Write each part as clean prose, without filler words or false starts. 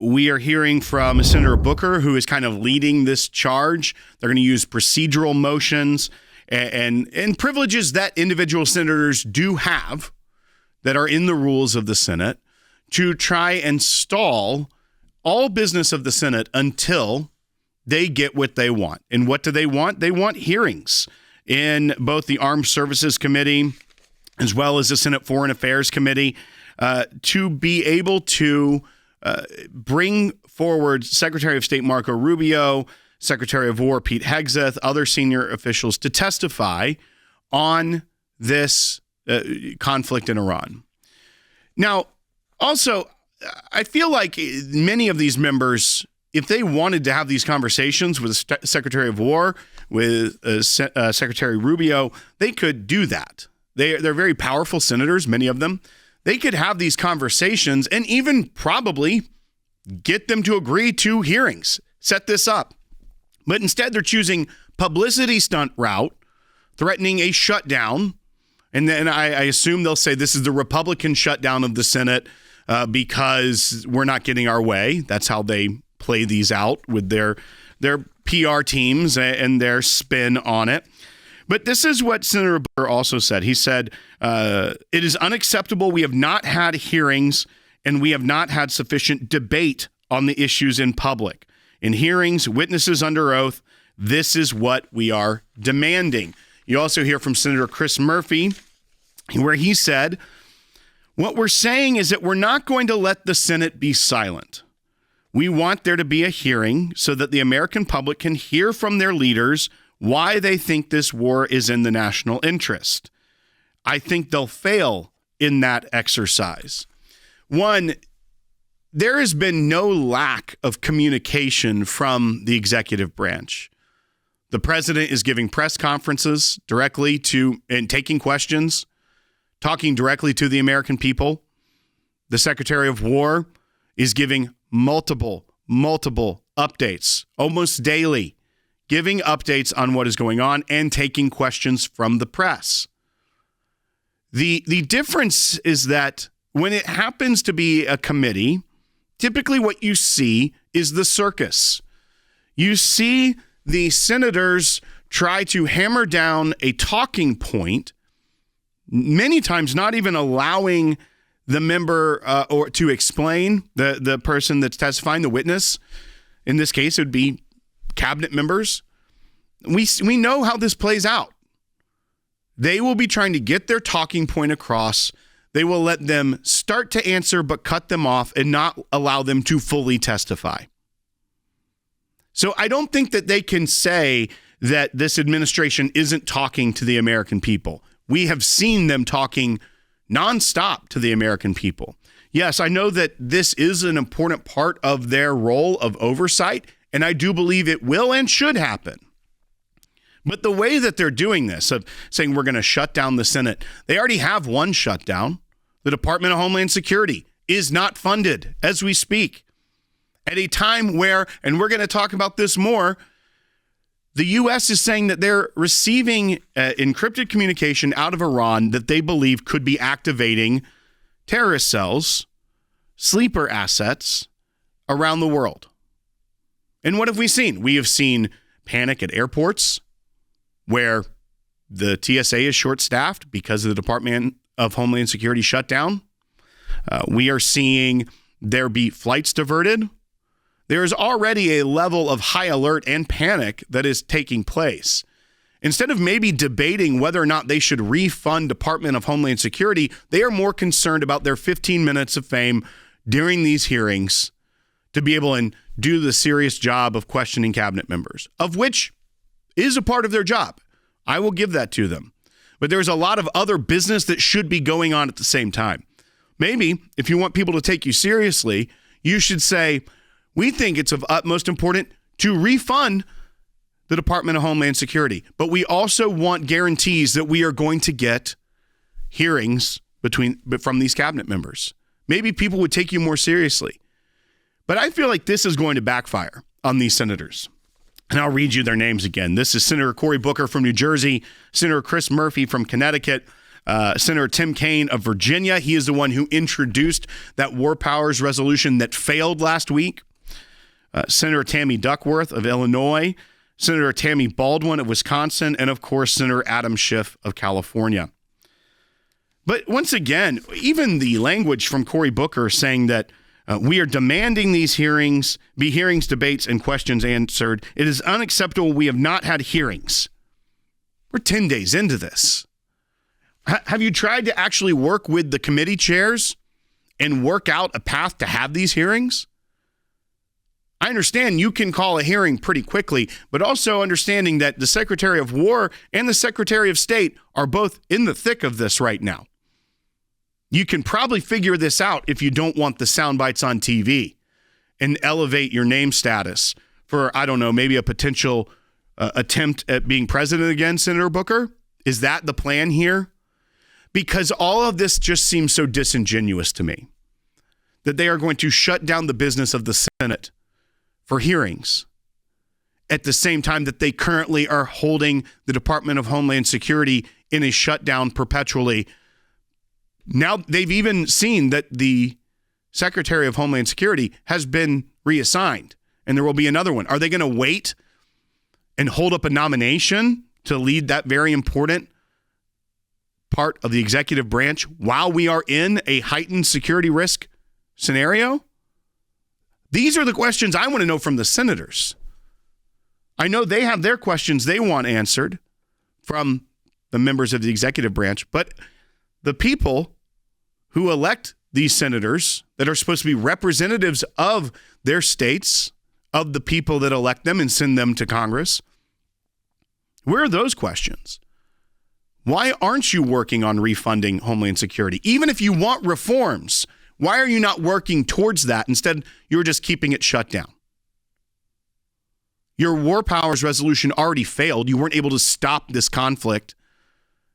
We are hearing from Senator Booker, who is kind of leading this charge. They're going to use procedural motions and privileges that individual senators do have that are in the rules of the Senate to try and stall all business of the Senate until they get what they want. And what do they want? They want hearings in both the Armed Services Committee as well as the Senate Foreign Affairs Committee to be able to bring forward Secretary of State Marco Rubio, Secretary of War Pete Hegseth, other senior officials to testify on this conflict in Iran. Now, also, I feel like many of these members, if they wanted to have these conversations with the Secretary of War, with Secretary Rubio, they could do that. They're very powerful senators, many of them. They could have these conversations and even probably get them to agree to hearings, set this up. But instead, they're choosing publicity stunt route, threatening a shutdown. And then I assume they'll say this is the Republican shutdown of the Senate because we're not getting our way. That's how they play these out with their PR teams and their spin on it. But this is what Senator Booker also said. He said, it is unacceptable. We have not had hearings and we have not had sufficient debate on the issues in public. In hearings, witnesses under oath, this is what we are demanding. You also hear from Senator Chris Murphy, where he said, what we're saying is that we're not going to let the Senate be silent. We want there to be a hearing so that the American public can hear from their leaders why they think this war is in the national interest. I think they'll fail in that exercise. One, there has been no lack of communication from the executive branch. The president is giving press conferences directly to and taking questions, talking directly to the American people. The Secretary of War is giving multiple updates, almost daily, giving updates on what is going on and taking questions from the press. The difference is that when it happens to be a committee, typically what you see is the circus. You see the senators try to hammer down a talking point, many times not even allowing the member or to explain, the person that's testifying, the witness. In this case, it would be cabinet members. We know how this plays out. They will be trying to get their talking point across. They will let them start to answer, but cut them off and not allow them to fully testify. So I don't think that they can say that this administration isn't talking to the American people. We have seen them talking nonstop to the American people. Yes, I know that this is an important part of their role of oversight, and I do believe it will and should happen. But the way that they're doing this, of saying we're going to shut down the Senate, they already have one shutdown. The Department of Homeland Security is not funded as we speak. At a time where, and we're going to talk about this more, the U.S. is saying that they're receiving encrypted communication out of Iran that they believe could be activating terrorist cells, sleeper assets around the world. And what have we seen? We have seen panic at airports where the TSA is short-staffed because of the Department of Homeland Security shutdown. We are seeing there be flights diverted. There is already a level of high alert and panic that is taking place. Instead of maybe debating whether or not they should refund Department of Homeland Security, they are more concerned about their 15 minutes of fame during these hearings to be able to do the serious job of questioning cabinet members, of which is a part of their job. I will give that to them. But there's a lot of other business that should be going on at the same time. Maybe if you want people to take you seriously, you should say, we think it's of utmost importance to refund the Department of Homeland Security, but we also want guarantees that we are going to get hearings from these cabinet members. Maybe people would take you more seriously. But I feel like this is going to backfire on these senators. And I'll read you their names again. This is Senator Cory Booker from New Jersey, Senator Chris Murphy from Connecticut, Senator Tim Kaine of Virginia. He is the one who introduced that war powers resolution that failed last week. Senator Tammy Duckworth of Illinois, Senator Tammy Baldwin of Wisconsin, and of course, Senator Adam Schiff of California. But once again, even the language from Cory Booker saying that we are demanding these hearings be hearings, debates, and questions answered. It is unacceptable. We have not had hearings. We're 10 days into this. Have you tried to actually work with the committee chairs and work out a path to have these hearings? I understand you can call a hearing pretty quickly, but also understanding that the Secretary of War and the Secretary of State are both in the thick of this right now. You can probably figure this out if you don't want the sound bites on TV and elevate your name status for, I don't know, maybe a potential attempt at being president again, Senator Booker. Is that the plan here? Because all of this just seems so disingenuous to me, that they are going to shut down the business of the Senate for hearings at the same time that they currently are holding the Department of Homeland Security in a shutdown perpetually. Now they've even seen that the Secretary of Homeland Security has been reassigned and there will be another one. Are they going to wait and hold up a nomination to lead that very important part of the executive branch while we are in a heightened security risk scenario? These are the questions I want to know from the senators. I know they have their questions they want answered from the members of the executive branch, but the people who elect these senators that are supposed to be representatives of their states, of the people that elect them and send them to Congress, where are those questions? Why aren't you working on refunding Homeland Security? Even if you want reforms, why are you not working towards that? Instead, you're just keeping it shut down. Your war powers resolution already failed. You weren't able to stop this conflict.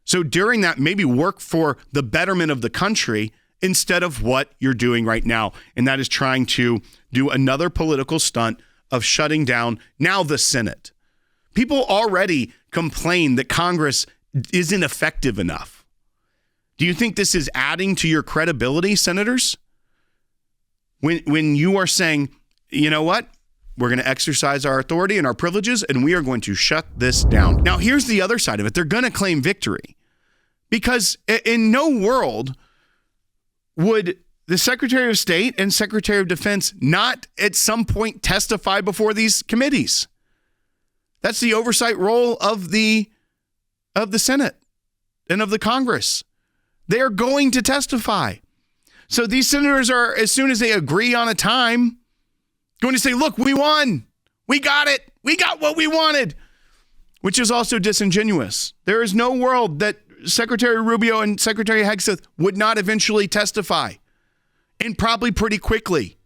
So during that, maybe work for the betterment of the country instead of what you're doing right now. And that is trying to do another political stunt of shutting down now the Senate. People already complain that Congress isn't effective enough. Do you think this is adding to your credibility, senators? When you are saying, you know what? We're going to exercise our authority and our privileges, and we are going to shut this down. Now, here's the other side of it. They're going to claim victory because in no world would the Secretary of State and Secretary of Defense not at some point testify before these committees. That's the oversight role of the Senate and of the Congress. They are going to testify. So these senators are, as soon as they agree on a time, going to say, look, we won. We got it. We got what we wanted, which is also disingenuous. There is no world that Secretary Rubio and Secretary Hegseth would not eventually testify, and probably pretty quickly.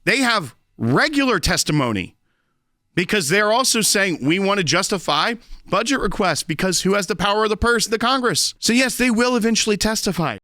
They have regular testimony because they're also saying we want to justify budget requests because who has the power of the purse? The Congress. So yes, they will eventually testify.